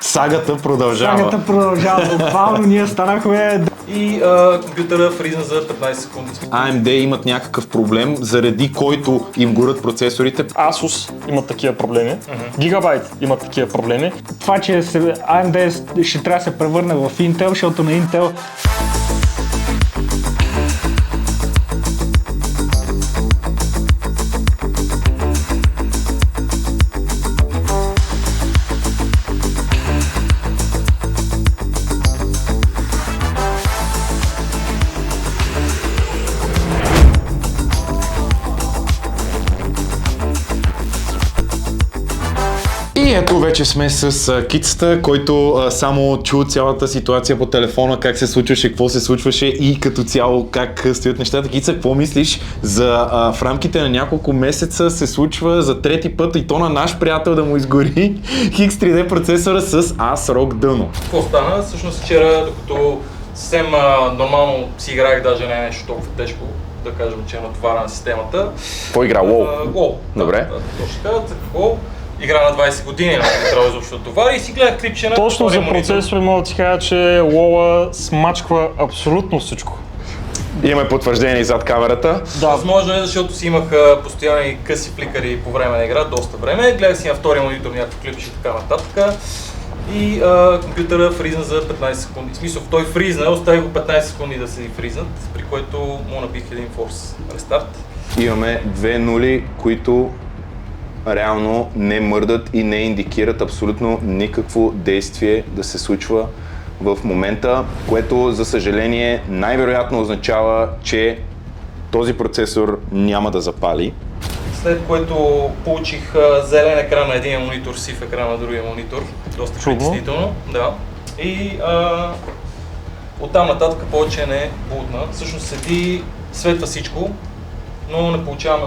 Сагата продължава. Сагата продължава. Буквално ние станахме... И компютъра фризна за 15 секунди. AMD имат някакъв проблем, заради който им горят процесорите. Asus имат такива проблеми, Gigabyte имат такива проблеми. Това, че AMD ще трябва да се превърне в Intel, защото на Intel И ето вече сме с кицата, който само чу цялата ситуация по телефона, как се случваше, какво се случваше и като цяло как стоят нещата. Кица, какво мислиш за в рамките на няколко месеца се случва за трети път и то на наш приятел да му изгори X3D процесора с ASRock дъно? Какво стана? Всъщност вчера, докато съвсем нормално си играех, даже не е нещо толкова тежко, да кажем, че е натоварена системата. Какво игра? WoW? WoW. Добре. Точно така, WoW. Игра на 20 години, не трябва изобщо да товари и си гледах клипче на... Точно за процесори мога да ти кажа, че WoW смачква абсолютно всичко. Имаме потвърждение и зад камерата. Да. Възможно е, защото си имах постоянни къси фликари по време на игра, доста време. Гледах си на втория монитор някакви клипче и така нататък. И компютъра фризна за 15 секунди. В смисъл, той фризна, остави го 15 секунди да се фризнат, при което му набих един форс рестарт. Имаме две нули, които реално не мърдат и не индикират абсолютно никакво действие да се случва в момента, което за съжаление най-вероятно означава, че този процесор няма да запали. След което получих зелен екран на един монитор, сив екран на другия монитор. Доста притеснително. Да. И оттам нататък повече не бултна. Всъщност седи, светва всичко, но не получавам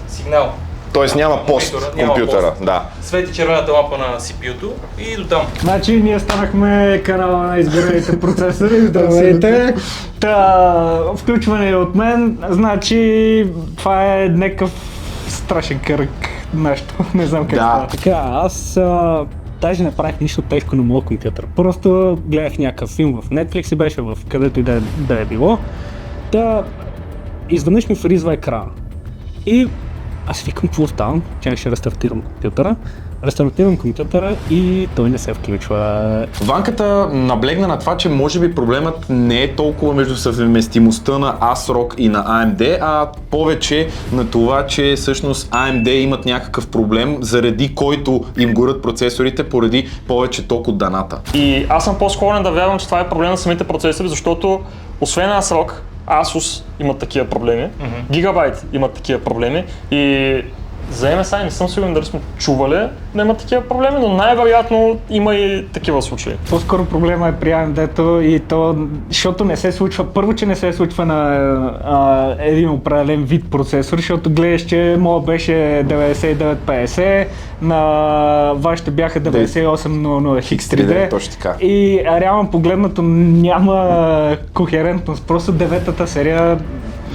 сигнал. Тоест няма пост компютъра, да. Свети червената лампа на CPU-то и до там. Значи ние станахме канала на изгорените процесори, здравейте! Включване от мен, значи това е някакъв страшен кръг нещо, не знам как това. Така, аз даже не правих нищо тежко на моят компютър, просто гледах някакъв филм в Netflix и беше в където и да е било. Изведнъж ми фризва екрана и аз викам, какво ставам, че ще рестартирам компютъра. Рестартирам компютъра и той не се включва. Ванката наблегна на това, че може би проблемът не е толкова между съвместимостта на ASRock и на AMD, а повече на това, че всъщност AMD имат някакъв проблем, заради който им горят процесорите поради повече ток от даната. И аз съм по-склонен да вярвам, че това е проблем на самите процесори, защото освен ASRock, Asus имат такива проблеми, Gigabyte имат такива проблеми и за MSI не съм сигурен дали сме чували да имат такива проблеми, но най-вероятно има и такива случаи. По-скоро проблема е при AMD-то и то, защото не се случва, първо, че не се случва на един определен вид процесор, защото гледаш, че моят беше 9950, на вашите бяха 9800 X3D точно така. И реално погледнато няма кохерентност, просто деветата серия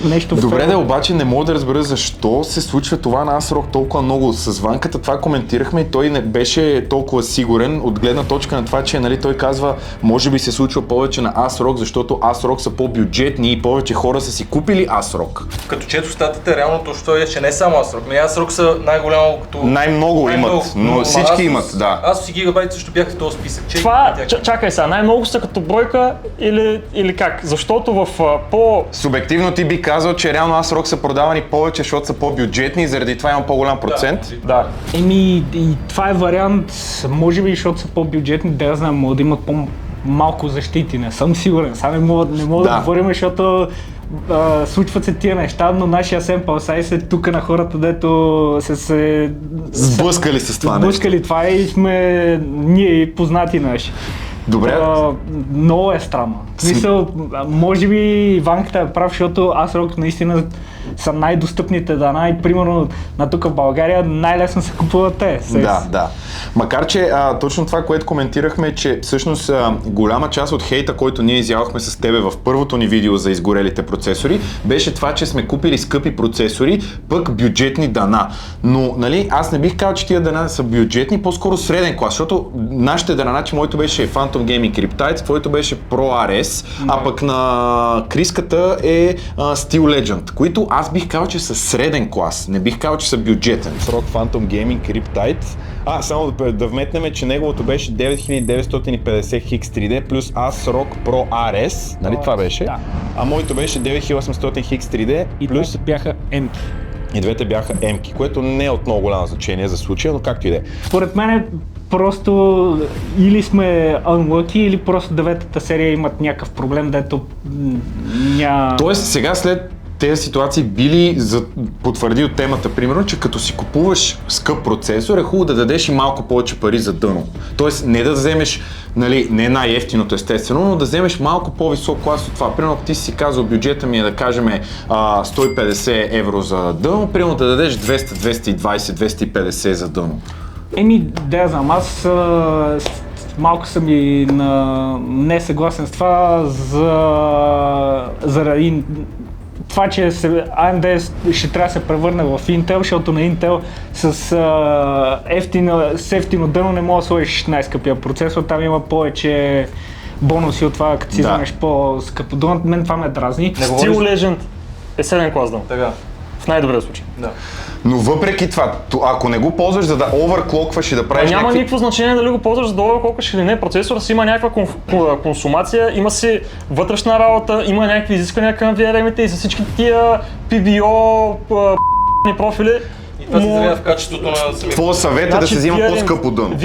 нещо. Добре, да, обаче не мога да разбера защо се случва това на ASRock толкова много. С Ванката това коментирахме и той не беше толкова сигурен от гледна точка на това, че нали, той казва, може би се случва повече на ASRock, защото ASRock са по-бюджетни и повече хора са си купили ASRock. Като чето статите, реално точно е, че не само ASRock, но и ASRock са най-голямо като... Най-много имат, но всички имат, да. Asus и Gigabyte също бяха в този списък. Чакай сега, най-много са като бройка или как? Защото в Субективно ти би казал, че реално ASRock са продавани повече, защото са по-бюджетни и заради това има по-голям процент. Да. И това е вариант, може би, защото са по-бюджетни, да я знам, могат да имат по-малко защити, не съм сигурен. Сега не мога да говорим, защото случват се тия неща, но нашия sample size е тук на хората, дето сблъскали с това нещо. Сблъскали това и сме ние познати наши. Добре. Много е странно. В смисъл, може би ванката е прав, защото ASRock наистина са най-достъпните дана и примерно на тук в България най-лесно се купуват те. Да. Макар че точно това, което коментирахме, че всъщност голяма част от хейта, който ние изявахме с тебе в първото ни видео за изгорелите процесори, беше това, че сме купили скъпи процесори, пък бюджетни дана. Но, нали, аз не бих казал, че тия дана са бюджетни, по-скоро среден клас, защото нашите дана, че моето беше Phantom Gaming Riptide, твоето беше Pro RS, а пък на Криската е Steel Legend, които аз бих казал, че са среден клас, не бих казал, че са бюджетен. Срок Phantom Gaming Riptide. Само да вметнем, че неговото беше 9950 X3D плюс ASRock Pro RS, нали това беше? Да. А моето беше 9800 X3D плюс... И бяха емки. И двете бяха емки, което не е от много голямо значение за случая, но както и да е. Според мен просто или сме unlucky, или просто деветата серия имат някакъв проблем, дето Тоест сега след тези ситуации били потвърди от темата, примерно, че като си купуваш скъп процесор, е хубаво да дадеш и малко повече пари за дъно. Тоест не да вземеш, нали, не най-евтиното естествено, но да вземеш малко по-висок клас от това. Примерно, ако ти си казал бюджета ми е да кажем 150 евро за дъно, примерно да дадеш 200, 220, 250 за дъно. Да знам, аз малко съм и не съгласен с това заради това, че AMD ще трябва да се превърне в Intel, защото на Intel с ефтино дъно не мога да сложиш най-скъпия процесор, там има повече бонуси от това, като си вземеш по-скъпо дъно. Мен това ме дразни. Steel Legend е 7 клас дъно. Така. В най-добрия случай. Да. Но въпреки това, ако не го ползваш за да оверклокваш и да правиш няма никакво значение дали го ползваш за да оверклокваш или не. Процесорът си има някаква консумация, има си вътрешна работа, има някакви изисквания към VRM-ите и за всички тия PBO профили. И това се изразява в качеството на самия. Твоя съвет е да се взима по-скъпо дъно.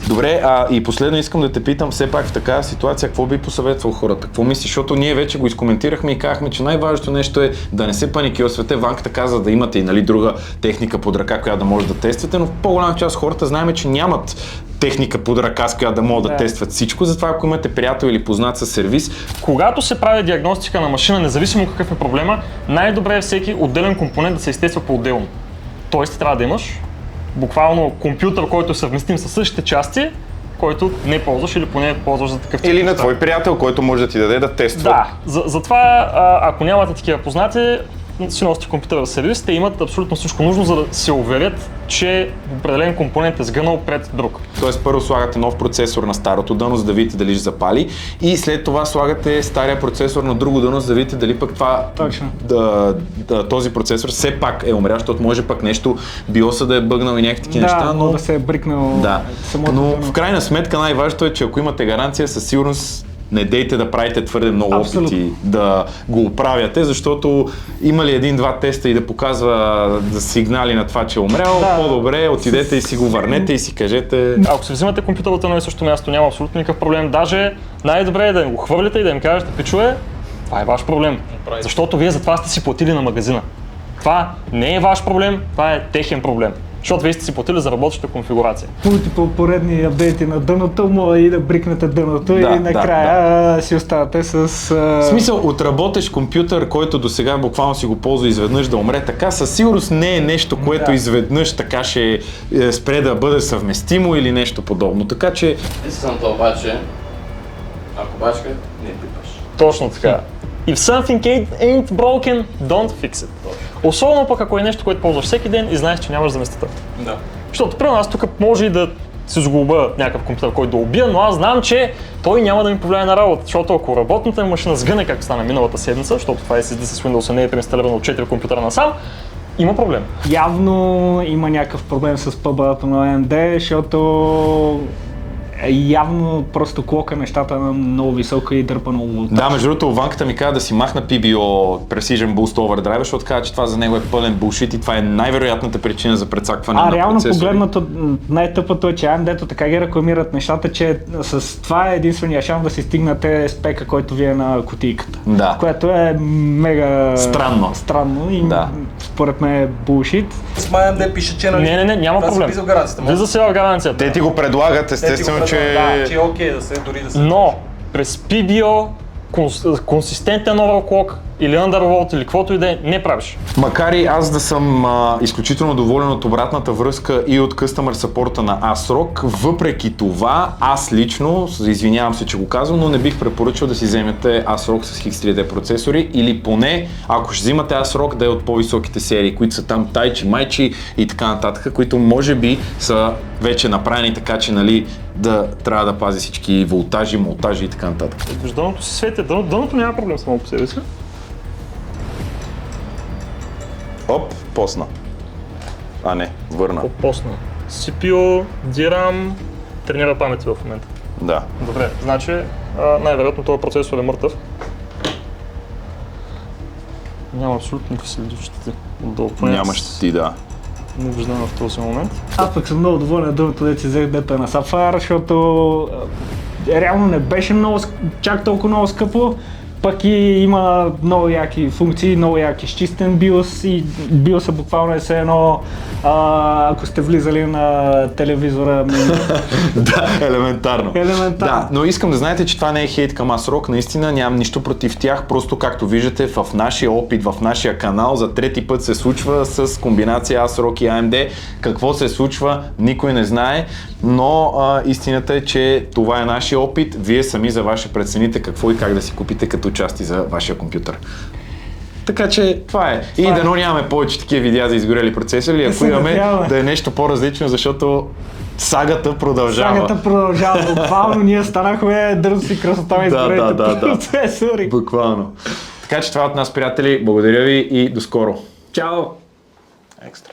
Добре, и последно искам да те питам, все пак в такава ситуация, какво би посъветвал хората? Какво мислиш? Защото ние вече го изкоментирахме и казахме, че най-важното нещо е да не се паникьосвате. Ванката каза да имате и, нали, друга техника под ръка, която да може да тествате, но в по-голяма част хората знаем, че нямат техника под ръка, с която да могат да тестват всичко. Затова, ако имате приятел или познат със сервис. Когато се прави диагностика на машина, независимо какъв е проблема, най-добре е всеки отделен компонент да се изтества по-отделно. Тоест трябва да имаш буквално компютър, който е съвместим със същите части, който не ползваш или поне ползваш за такъв тип. Или на твой приятел, който може да ти даде да тества. Да, затова ако нямате такива познати, си носите компютъра в сервис, те имат абсолютно всичко нужно, за да се уверят, че определен компонент е сгънал пред друг. Тоест първо слагате нов процесор на старото дъно, за да видите дали ще запали, и след това слагате стария процесор на друго дъно, за да видите дали пък това, този процесор все пак е умрял, защото може пък нещо биоса да е бъгнал и някакви такива неща, но да се е брикнал самото но дъно. в крайна сметка най-важното е, че ако имате гаранция, със сигурност не дейте да правите твърде много опити да го оправяте, защото има ли един-два теста и да показва сигнали на това, че е умрял, по-добре отидете и си го върнете и си кажете. Ако си взимате компютър от едно и също място, няма абсолютно никакъв проблем. Даже най-добре е да го хвърлите и да им кажете, пичове, това е ваш проблем. Защото вие за това сте си платили на магазина. Това не е ваш проблем, това е техен проблем. Защото вие сте си платили за работеща конфигурация. Мултипл поредни апдейти на дъното, може и да брикнете дъното и накрая си оставате с... В смисъл, отработеш компютър, който до сега буквално си го ползва изведнъж да умре така, със сигурност не е нещо, което изведнъж така ще спре да бъде съвместимо или нещо подобно. Така че... Истината обаче, ако бачка, не пипаш. Точно така. If something ain't broken, don't fix it. Особено пък ако е нещо, което ползваш всеки ден и знаеш, че нямаш заместител. Да. Защото при нас тук може и да си сглоба някакъв компютър, който да убия, но аз знам, че той няма да ми повлияе на работа, защото ако работната ми машина сгъне, както стана миналата седмица, защото това SSD с Windows не е преинсталирано от 4 компютъра насам, има проблем. Явно има някакъв проблем с PBA-то на AMD, защото явно просто клока нещата на много високо и дърпа много волтаж. Да, между другото, Ванката ми каза да си махна PBO Precision Boost Overdrive, защото каза, че това за него е пълен булшит и това е най-вероятната причина за прецакване на процесори. Реално погледнато, най-тъпото е, че AMD-то така ги рекламират нещата, че с това е единствения шанс да си стигнете спека, който ви е на кутийката. Да. Което е мега странно и според мен е булшит. С AMD пише, че Не, няма проблем. Влиза в гаранцията. Влиза сега в гаранцията. Те ти го предлагат, естествено, че... Да, че е окей да се, дори да се... Но през PBO, консистентен overclock или undervolt или каквото и да е, не правиш. Макар и аз да съм изключително доволен от обратната връзка и от Customer Support на ASRock, въпреки това, аз лично, извинявам се, че го казвам, но не бих препоръчал да си вземете ASRock с X3D процесори или поне, ако ще взимате ASRock, да е от по-високите серии, които са там Taichi, Maichi и така нататък, които може би са вече направени така, че нали, да трябва да пази всички волтажи, молтажи и така нататък. Виж, дъното си свети, дъното няма проблем само по себе си. Оп, посна. А не, върна. По-постно. CPU, DRAM, тренира памети в момента. Да. Добре, значи най-вероятно този процесор е мъртъв. Няма абсолютно никакви следи в щити. Отдолу. Няма щети, да. Не виждам в този момент. Аз пък съм много доволен от дълното, да си взех дета на Sapphire, защото реално не беше много, чак толкова много скъпо. Пък и има много яки функции, много яки изчистен BIOS и BIOS буквално е все едно, ако сте влизали на телевизора. Да, елементарно. Елементарно. Да, но искам да знаете, че това не е хейт към ASRock, наистина нямам нищо против тях, просто както виждате в нашия опит, в нашия канал, за трети път се случва с комбинация ASRock и AMD. Какво се случва, никой не знае, но истината е, че това е нашия опит, вие сами за ваше прецените какво и как да си купите като части за вашия компютър. Така че това е. И дано нямаме повече такива видеа за изгорели процесори, ако имаме да е нещо по-различно, защото сагата продължава. Сагата продължава. Буквално ние станахме дързи красота на изгорелите процесори. Буквално. Така че това е от нас, приятели. Благодаря ви и до скоро. Чао! Екстра.